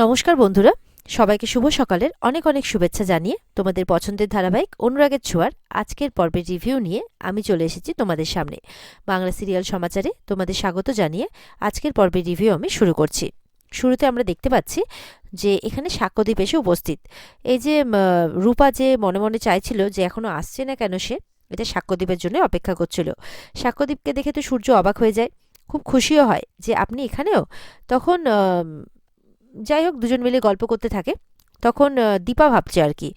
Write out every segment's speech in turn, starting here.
নমস্কার বন্ধুরা, সবাইকে শুভ সকালের অনেক অনেক শুভেচ্ছা জানিয়ে তোমাদের পছন্দের ধারাবাহিক অনুরাগের ছোঁয়ার আজকের পর্বের রিভিউ নিয়ে আমি চলে এসেছি তোমাদের সামনে। বাংলা সিরিয়াল সমাচারে তোমাদের স্বাগত জানিয়ে আজকের পর্বের রিভিউ আমি শুরু করছি। শুরুতে আমরা দেখতে পাচ্ছি যে এখানে সাক্ষ্যদীপ এসে উপস্থিত। এই যে রূপা যে মনে মনে চাইছিল যে এখনো আসছে না কেন, সে এটা সাক্ষ্যদীপের জন্য অপেক্ষা করছিল। সাক্ষ্যদীপকে দেখে তো সূর্য অবাক হয়ে যায়, খুব খুশিও হয় যে আপনি এখানেও। তখন যাই হোক, দুজন মিলে গল্প করতে থাকে। তখন দীপা ভাবছে আর কি,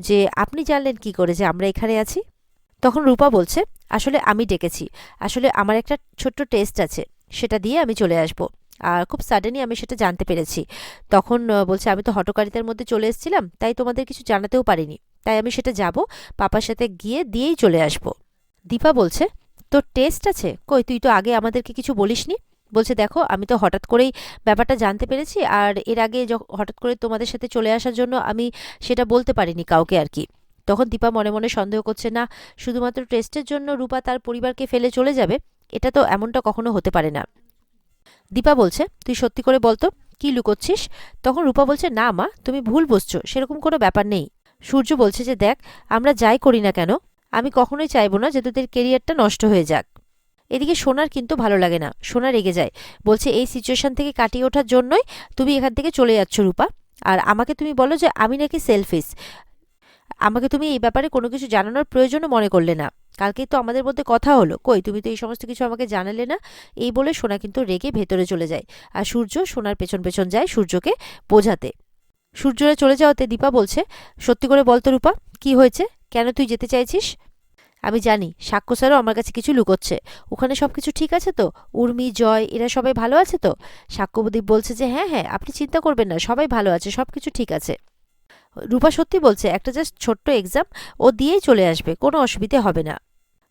যে আপনি জানলেন কি করে যে আমরা এখানে আছি। তখন রূপা বলছে, আসলে আমি ডেকেছি, আসলে আমার একটা ছোট্ট টেস্ট আছে, সেটা দিয়ে আমি চলে আসব। আর খুব সাডেনলি আমি সেটা জানতে পেরেছি। তখন বলছে, আমি তো হঠকারিতার মধ্যে চলে এসেছিলাম, তাই তোমাদের কিছু জানাতেও পারিনি, তাই আমি সেটা যাব, পাপার সাথে গিয়ে দিয়েই চলে আসব। দীপা বলছে, তোর টেস্ট আছে? কই, তুই তো আগে আমাদেরকে কিছু বলিসনি। বলছে, দেখো আমি তো হঠাৎ করেই ব্যাপারটা জানতে পেরেছি, আর এর আগে হঠাৎ করে তোমাদের সাথে চলে আসার জন্য আমি সেটা বলতে পারিনি কাউকে আর কি। তখন দীপা মনে মনে সন্দেহ করছে, না, শুধুমাত্র টেস্টের জন্য রূপা তার পরিবারকে ফেলে চলে যাবে, এটা তো এমনটা কখনো হতে পারে না। দীপা বলছে, তুই সত্যি করে বলতো, কি লুকোচ্ছিস? তখন রূপা বলছে, না মা, তুমি ভুল বুঝছো, সেরকম কোনো ব্যাপার নেই। সূর্য বলছে যে, দেখ, আমরা যাই করি না কেন, আমি কখনোই চাইবো না যে তোদের কেরিয়ারটা নষ্ট হয়ে যাক। এদিকে সোনার কিন্তু ভালো লাগে না, সোনা রেগে যায়, বলছে, এই সিচুয়েশন থেকে কাটিয়ে ওঠার জন্যই তুমি এখান থেকে চলে যাচ্ছ রূপা, আর আমাকে তুমি বলো যে আমি নাকি সেলফিশ। আমাকে তুমি এই ব্যাপারে কোনো কিছু জানানোর প্রয়োজনও মনে করলে না। কালকেই তো আমাদের মধ্যে কথা হলো, কই তুমি তো এই সমস্ত কিছু আমাকে জানালে না। এই বলে সোনা কিন্তু রেগে ভেতরে চলে যায়, আর সূর্য সোনার পেছন পেছন যায় সূর্যকে বোঝাতে। সূর্যরা চলে যাওয়াতে দীপা বলছে, সত্যি করে বলতো রূপা, কি হয়েছে, কেন তুই যেতে চাইছিস? আমি জানি সাক্ষ্য স্যারও আমার কাছে কিছু লুকোচ্ছে। ওখানে সবকিছু ঠিক আছে তো? উর্মি, জয়, এরা সবাই ভালো আছে তো? সাক্ষ্যদীপ বলছে যে, হ্যাঁ হ্যাঁ, আপনি চিন্তা করবেন না, সবাই ভালো আছে, সবকিছু ঠিক আছে। রূপা সত্যি বলছে, একটা জাস্ট ছোট্ট এক্সাম, ও দিয়েই চলে আসবে, কোনো অসুবিধে হবে না।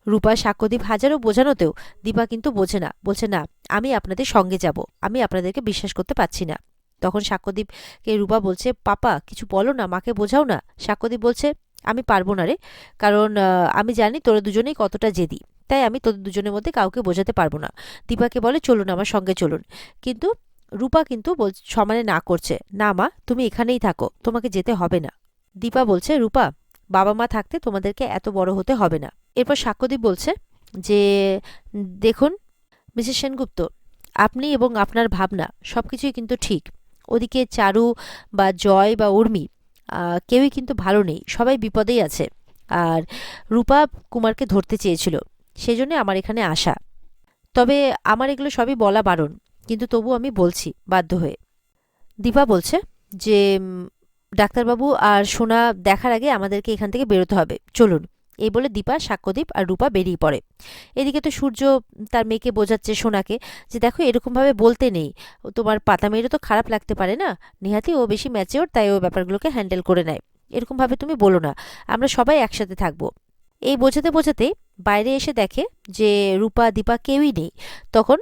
রূপা সাক্ষ্যদীপ হাজারো বোঝানোতেও দীপা কিন্তু বোঝে না, বলছে, না, আমি আপনাদের সঙ্গে যাব, আমি আপনাদেরকে বিশ্বাস করতে পারছি না। তখন সাক্ষ্যদীপকে রূপা বলছে, পাপা কিছু বলো না, মাকে বোঝাও না। সাক্ষ্যদীপ বলছে, আমি পারবো না রে, কারণ আমি জানি তোরা দুজনেই কতটা জেদি, তাই আমি তোদের দুজনের মধ্যে কাউকে বোঝাতে পারবো না। দীপাকে বলে, চলুন আমার সঙ্গে চলুন। কিন্তু রূপা কিন্তু সমানে না করছে, না মা, তুমি এখানেই থাকো, তোমাকে যেতে হবে না। দীপা বলছে, রূপা, বাবা মা থাকতে তোমাদেরকে এত বড় হতে হবে না। এরপর সাক্ষ্যদীপ বলছে যে, দেখুন মিসেস সেনগুপ্ত, আপনি এবং আপনার ভাবনা সবকিছুই কিন্তু ঠিক। ওদিকে চারু বা জয় বা উর্মি, কেউই কিন্তু ভালো নেই, সবাই বিপদেই আছে। আর রূপা কুমারকে ধরতে চেয়েছিল, সেজন্য আমার এখানে আসা। তবে আমার এগুলো সবই বলা বারণ, কিন্তু তবু আমি বলছি বাধ্য হয়ে। দীপা বলছে যে, ডাক্তারবাবু আর সোনা দেখার আগে আমাদেরকে এখান থেকে বেরোতে হবে, চলুন। এই বলে দীপা, সাক্ষ্যদীপ আর রূপা বেরিয়ে পড়ে। এদিকে তো সূর্য তার মেয়েকে বোঝাচ্ছে সোনাকে, যে দেখো, এরকমভাবে বলতে নেই, তোমার পাতা মেয়েরও তো খারাপ লাগতে পারে না, নেহাতি ও বেশি ম্যাচিওর, তাই ও ব্যাপারগুলোকে হ্যান্ডেল করে নেয়, এরকমভাবে তুমি বলো না, আমরা সবাই একসাথে থাকবো। এই বোঝাতে বোঝাতেই বাইরে এসে দেখে যে রূপা, দীপা কেউই নেই। তখন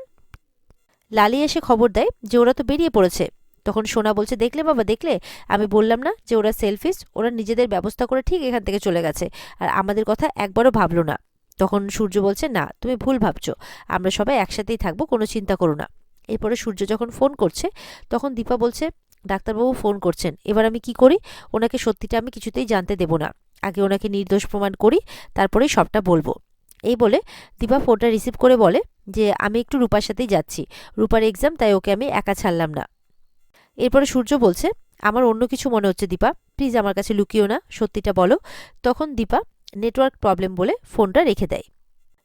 লালি এসে খবর দেয় যে ওরা তো বেরিয়ে পড়েছে। তখন সোনা বলছে, দেখলে বাবা, দেখলে, আমি বললাম না যে ওরা সেলফিশ, ওরা নিজেদের ব্যবস্থা করে ঠিক এখান থেকে চলে গেছে, আর আমাদের কথা একবারও ভাবলো না। তখন সূর্য বলছে, না, তুমি ভুল ভাবছো, আমরা সবাই একসাথেই থাকবো, কোনো চিন্তা করো না। এরপরে সূর্য যখন ফোন করছে, তখন দীপা বলছে, ডাক্তারবাবু ফোন করছেন, এবার আমি কি করি? ওনাকে সত্যিটা আমি কিছুতেই জানতে দেব না, আগে ওনাকে নির্দোষ প্রমাণ করি, তারপরেই সবটা বলবো। এই বলে দীপা ফোনটা রিসিভ করে বলে যে, আমি একটু রূপার সাথেই যাচ্ছি, রূপার এক্সাম, তাই ওকে আমি একা ছাড়লাম না। এরপরে সূর্য বলছে, আমার অন্য কিছু মনে হচ্ছে দীপা, প্লিজ আমার কাছে লুকিও না, সত্যিটা বলো। তখন দীপা নেটওয়ার্ক প্রবলেম বলে ফোনটা রেখে দেয়।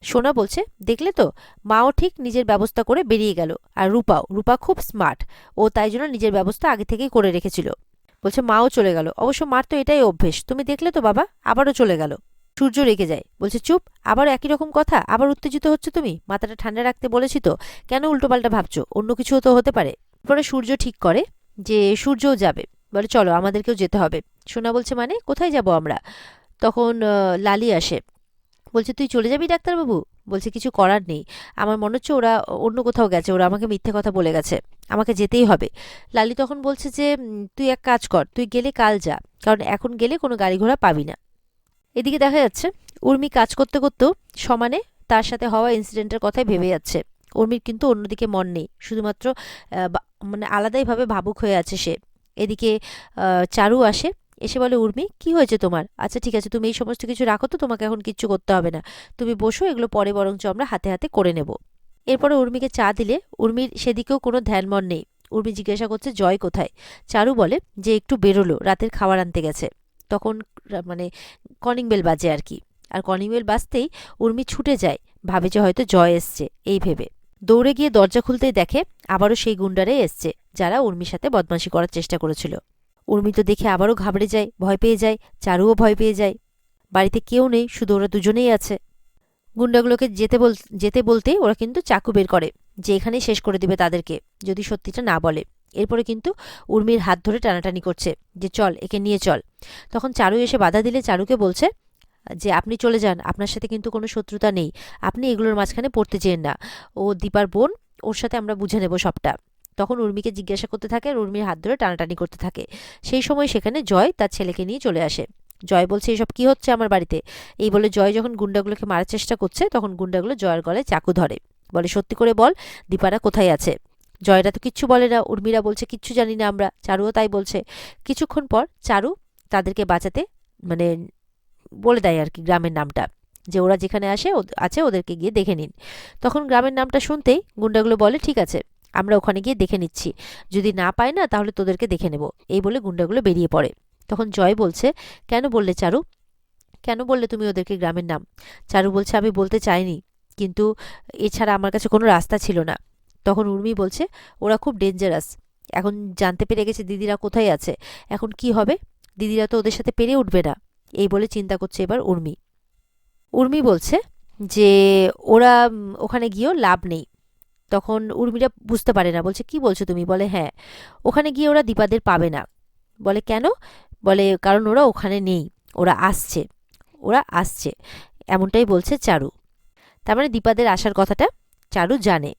সোনা বলছে, দেখলে তো, মাও ঠিক নিজের ব্যবস্থা করে বেরিয়ে গেল, আর রূপা খুব স্মার্ট, ও তাই জন্য নিজের ব্যবস্থা আগে থেকেই করে রেখেছিল। বলছে, মাও চলে গেল, অবশ্য মার তো এটাই অভ্যেস, তুমি দেখলে তো বাবা, আবারও চলে গেল। সূর্য রেগে যায়, বলছে, চুপ, আবার একই রকম কথা, আবার উত্তেজিত হচ্ছে তুমি, মাথাটা ঠান্ডা রাখতে বলেছি তো, কেন উল্টোপাল্টা ভাবছো, অন্য কিছুও তো হতে পারে। পরে সূর্য ঠিক করে যে সূর্যও যাবে, বলে, চলো আমাদেরকেও যেতে হবে। সোনা বলছে, মানে কোথায় যাব আমরা? তখন লালি আসে, বলছে, তুই চলে যাবি ডাক্তারবাবু? বলছে, কিছু করার নেই, আমার মনে হচ্ছে ওরা অন্য কোথাও গেছে, ওরা আমাকে মিথ্যে কথা বলে গেছে, আমাকে যেতেই হবে। লালি তখন বলছে যে, তুই এক কাজ কর, তুই গেলে কাল যা, কারণ এখন গেলে কোনো গাড়ি ঘোড়া পাবি না। এদিকে দেখা যাচ্ছে উর্মি কাজ করতে করতেও সমানে তার সাথে হওয়া ইনসিডেন্টের কথাই ভেবে যাচ্ছে। উর্মির কিন্তু অন্যদিকে মন নেই, শুধুমাত্র মানে আলাদাইভাবে ভাবুক হয়ে আছে সে। এদিকে চারু আসে, এসে বলে, উর্মি কি হয়েছে তোমার? আচ্ছা ঠিক আছে, তুমি এই সমস্ত কিছু রাখো তো, তোমাকে এখন কিচ্ছু করতে হবে না, তুমি বসো, এগুলো পরে বরঞ্চ আমরা হাতে হাতে করে নেব। এরপরে উর্মিকে চা দিলে উর্মির সেদিকেও কোনো ধ্যানমন নেই। উর্মি জিজ্ঞাসা করছে জয় কোথায়। চারু বলে যে একটু বেরোলো, রাতের খাবার আনতে গেছে। তখন মানে কলিং বেল বাজে আর কি। আর কলিং বেল বাজতেই উর্মি ছুটে যায়, ভাবে যে হয়তো জয় এসছে এই ভেবে। দৌড়ে গিয়ে দরজা খুলতেই দেখে আবারও সেই গুন্ডারাই এসছে, যারা উর্মির সাথে বদমাশি করার চেষ্টা করেছিল। উর্মি তো দেখে আবারও ঘাবড়ে যায়, ভয় পেয়ে যায়, চারুও ভয় পেয়ে যায়। বাড়িতে কেউ নেই, শুধু ওরা দুজনেই আছে। গুন্ডাগুলোকে যেতে বলতেই ওরা কিন্তু চাকু বের করে, যে এখানেই শেষ করে দিবে তাদেরকে, যদি সত্যিটা না বলে। এরপরে কিন্তু উর্মির হাত ধরে টানাটানি করছে, যে চল, একে নিয়ে চল। তখন চারু এসে বাধা দিলে চারুকে বলছে যে আপনি চলে যান, আপনার সাথে কিন্তু কোনো শত্রুতা নেই, আপনি এগুলোর মাঝখানে পড়তে চেন না, ও দীপার বোন, ওর সাথে আমরা বুঝে নেব সবটা। তখন উর্মিকে জিজ্ঞাসা করতে থাকে আর উর্মির হাত ধরে টানাটানি করতে থাকে। সেই সময় সেখানে জয় তার ছেলেকে নিয়ে চলে আসে। জয় বলছে এসব কি হচ্ছে আমার বাড়িতে। এই বলে জয় যখন গুন্ডাগুলোকে মারার চেষ্টা করছে, তখন গুন্ডাগুলো জয়ের গলায় চাকু ধরে, বলে সত্যি করে বল দীপারা কোথায় আছে। জয়রা তো কিচ্ছু বলে না, উর্মিরা বলছে কিচ্ছু জানি না আমরা, চারুও তাই বলছে। কিছুক্ষণ পর চারু তাদেরকে বাঁচাতে মানে বলে দেয় আর কি গ্রামের নামটা, যে ওরা যেখানে আছে ওদেরকে গিয়ে দেখে নিন। তখন গ্রামের নামটা শুনতেই গুন্ডাগুলো বলে ঠিক আছে, আমরা ওখানে গিয়ে দেখে নিচ্ছি, যদি না পাই না তাহলে তোদেরকে দেখে নেব। এই বলে গুন্ডাগুলো বেরিয়ে পড়ে। তখন জয় বলছে কেন বললে চারু, কেন বললে তুমি ওদেরকে গ্রামের নাম? চারু বলছে আমি বলতে চাইনি, কিন্তু এছাড়া আমার কাছে কোনো রাস্তা ছিল না। তখন উর্মি বলছে ওরা খুব ডেঞ্জারাস, এখন জানতে পেরে গেছে দিদিরা কোথায় আছে, এখন কি হবে? দিদিরা তো ওদের সাথে পেরে উঠবে না। এই বলে চিন্তা করছে এবার উর্মি। উর্মি বলছে যে ওরা ওখানে গিয়েও লাভ নেই। তখন উর্মিরা বুঝতে পারে না, বলছে কি বলছো তুমি? বলে হ্যাঁ, ওখানে গিয়ে ওরা দীপাদের পাবে না। বলে কেন? বলে কারণ ওরা ওখানে নেই, ওরা আসছে, ওরা আসছে, এমনটাই বলছে চারু। তার মানে দীপাদের আসার কথাটা চারু জানে।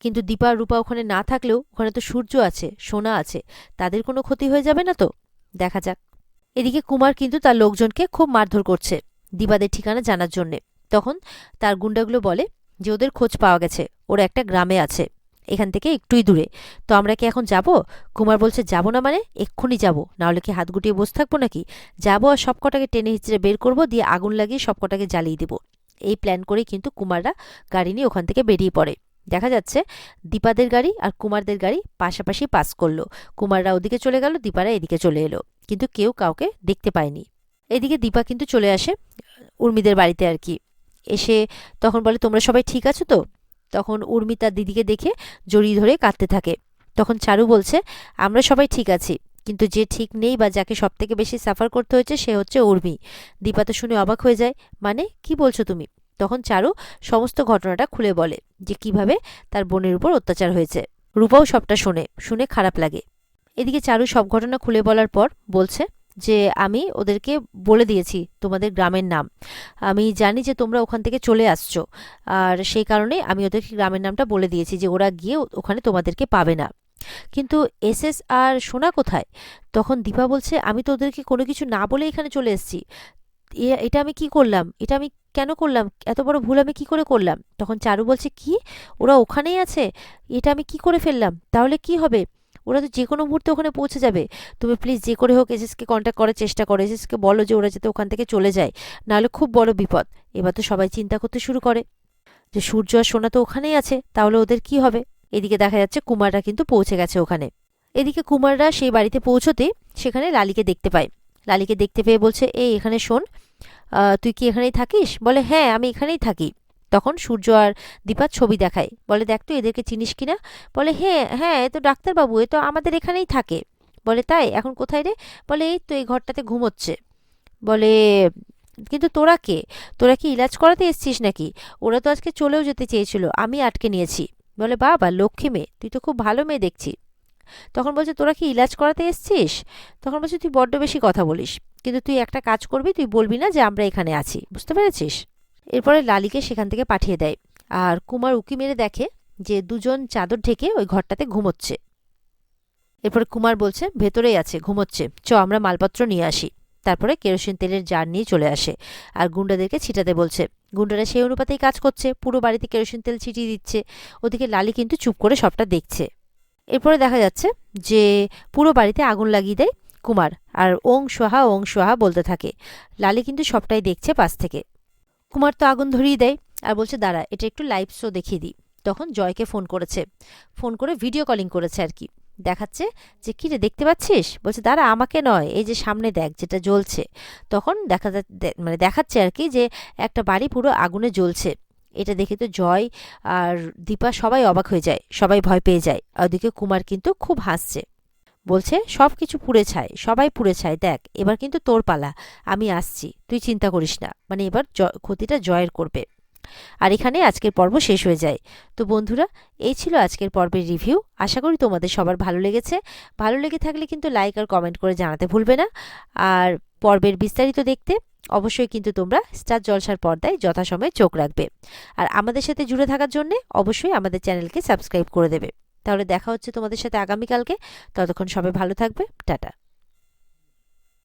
কিন্তু দীপা আর রূপা ওখানে না থাকলেও ওখানে তো সূর্য আছে, সোনা আছে, তাদের কোনো ক্ষতি হয়ে যাবে না তো? দেখা যাক। এদিকে কুমার কিন্তু তার লোকজনকে খুব মারধর করছে দীপাদের ঠিকানা জানার জন্যে। তখন তার গুন্ডাগুলো বলে যে ওদের খোঁজ পাওয়া গেছে, ওরা একটা গ্রামে আছে, এখান থেকে একটুই দূরে, তো আমরা কি এখন যাব? কুমার বলছে যাব না মানে এক্ষুনি যাব, নাহলে কি হাত গুটিয়ে বসে থাকবো নাকি? যাবো আর সব কটাকে টেনে হিচড়ে বের করবো, দিয়ে আগুন লাগিয়ে সব কটাকে জ্বালিয়ে দেবো। এই প্ল্যান করেই কিন্তু কুমাররা গাড়ি নিয়ে ওখান থেকে বেরিয়ে পড়ে। দেখা যাচ্ছে দীপাদের গাড়ি আর কুমারদের গাড়ি পাশাপাশি পাস করলো। কুমাররা ওদিকে চলে গেল, দীপারা এদিকে চলে এলো, কিন্তু কেউ কাউকে দেখতে পায়নি। এদিকে দীপা কিন্তু চলে আসে উর্মিদের বাড়িতে আর কি। এসে তখন বলে তোমরা সবাই ঠিক আছো তো? তখন উর্মি তার দিদিকে দেখে জড়িয়ে ধরে কাঁদতে থাকে। তখন চারু বলছে আমরা সবাই ঠিক আছি, কিন্তু যে ঠিক নেই বা যাকে সব থেকে বেশি সাফার করতে হয়েছে সে হচ্ছে উর্মি। দীপা তো শুনে অবাক হয়ে যায়, মানে কি বলছো তুমি? তখন চারু সমস্ত ঘটনাটা খুলে বলে যে কিভাবে তার বোনের উপর অত্যাচার হয়েছে। রূপাও সবটা শুনে খারাপ লাগে। এদিকে চারু সব ঘটনা খুলে বলার পর বলছে যে আমি ওদেরকে বলে দিয়েছি তোমাদের গ্রামের নাম, আমি জানি যে তোমরা ওখান থেকে চলে আসছো, আর সেই কারণে আমি ওদেরকে গ্রামের নামটা বলে দিয়েছি যে ওরা গিয়ে ওখানে তোমাদেরকে পাবে না। কিন্তু এসএস আর সোনা কোথায়? তখন দীপা বলছে আমি তো ওদেরকে কোনো কিছু না বলে এখানে চলে এসেছি, এটা আমি কি করলাম, এটা আমি কেন করলাম, এত বড় ভুল আমি কি করে করলাম? তখন চারু বলছে কি, ওরা ওখানেই আছে, এটা আমি কি করে ফেললাম? তাহলে কি হবে? ওরা তো যে কোনো মুহূর্তে ওখানে পৌঁছে যাবে, তুমি প্লিজ যে করে হোক এসএসকে কন্ট্যাক্ট করার চেষ্টা করো, এসএসকে বলো যে ওরা যাতে ওখান থেকে চলে যায়, নাহলে খুব বড় বিপদ। এবার তো সবাই চিন্তা করতে শুরু করে যে সূর্য আর সোনা তো ওখানেই আছে, তাহলে ওদের কি হবে? এদিকে দেখা যাচ্ছে কুমাররা কিন্তু পৌঁছে গেছে ওখানে। এদিকে কুমাররা সেই বাড়িতে পৌঁছতে সেখানে লালিকে দেখতে পায়। লালিকে দেখতে পেয়ে বলছে এই এখানে শোন, তুই কি এখানেই থাকিস? বলে হ্যাঁ আমি এখানেই থাকি। তখন সূর্য আর দীপার ছবি দেখায়, বলে দেখ তো এদেরকে চিনিস কিনা? বলে হ্যাঁ হ্যাঁ, এ তো ডাক্তারবাবু, এ তো আমাদের এখানেই থাকে। বলে তাই, এখন কোথায় রে? বলে এই তো এই ঘরটাতে ঘুমোচ্ছে। বলে কিন্তু তোরা কে, তোরা কি ইলাজ করাতে এসছিস নাকি? ওরা তো আজকে চলেও যেতে চেয়েছিল, আমি আটকে নিয়েছি। বলে বাবা লক্ষ্মী মেয়ে, তুই তো খুব ভালো মেয়ে দেখছি। তখন বলছে তোরা কি ইলাজ করাতে এসছিস? তখন বলছে তুই বড্ড বেশি কথা বলিস, কিন্তু তুই একটা কাজ করবি, তুই বলবি না যে আমরা এখানে আছি, বুঝতে পেরেছিস? এরপরে লালিকে সেখান থেকে পাঠিয়ে দেয়। আর কুমার উকি মেরে দেখে যে দুজন চাদর ঢেকে ওই ঘরটাতে ঘুমোচ্ছে। এরপরে কুমার বলছে ভেতরেই আছে, ঘুমোচ্ছে, আমরা মালপত্র নিয়ে আসি। তারপরে কেরোসিন তেলের জার নিয়ে চলে আসে আর গুন্ডাদেরকে ছিটাতে বলছে। গুন্ডারা সেই অনুপাতেই কাজ করছে, পুরো বাড়িতে কেরোসিন তেল ছিটিয়ে দিচ্ছে। ওদিকে লালি কিন্তু চুপ করে সবটা দেখছে। এরপরে দেখা যাচ্ছে যে পুরো বাড়িতে আগুন লাগিয়ে দেয় কুমার, আর ওং সোহা বলতে থাকে। লালি কিন্তু সবটাই দেখছে পাশ থেকে। কুমার তো আগুন ধরিয়ে দেয় আর বলছে দাঁড়া এটা একটু লাইভ শো দেখিয়ে দিই। তখন জয়কে ফোন করেছে, ফোন করে ভিডিও কলিং করেছে আর কি, দেখাচ্ছে যে কী রে দেখতে পাচ্ছিস? বলছে দাঁড়া আমাকে নয়, এই যে সামনে দেখ যেটা জ্বলছে। তখন মানে দেখাচ্ছে আর কি যে একটা বাড়ি পুরো আগুনে জ্বলছে। এটা দেখে তো জয় আর দীপা সবাই অবাক হয়ে যায়, সবাই ভয় পেয়ে যায়। আর ওদিকে কুমার কিন্তু খুব হাসছে, বলছে সব কিছু পুড়ে ছাই, সবাই পুড়ে ছাই, দেখ এবার কিন্তু তোর পালা, আমি আসছি, তুই চিন্তা করিস না। মানে এবার ক্ষতিটা জয়ের করবে। আর এখানে আজকের পর্ব শেষ হয়ে যায়। তো বন্ধুরা, এই ছিল আজকের পর্বের রিভিউ। আশা করি তোমাদের সবার ভালো লেগেছে। ভালো লেগে থাকলে কিন্তু লাইক আর কমেন্ট করে জানাতে ভুলবে না। আর পর্বের বিস্তারিত দেখতে অবশ্যই কিন্তু তোমরা স্টার জলসার পর্দায় যথাসময়ে চোখ রাখবে। আর আমাদের সাথে জুড়ে থাকার জন্য অবশ্যই আমাদের চ্যানেলকে সাবস্ক্রাইব করে দেবে। তাহলে দেখা হচ্ছে তোমাদের সাথে আগামীকালকে। ততক্ষণ সবাই ভালো থাকবে। টাটা।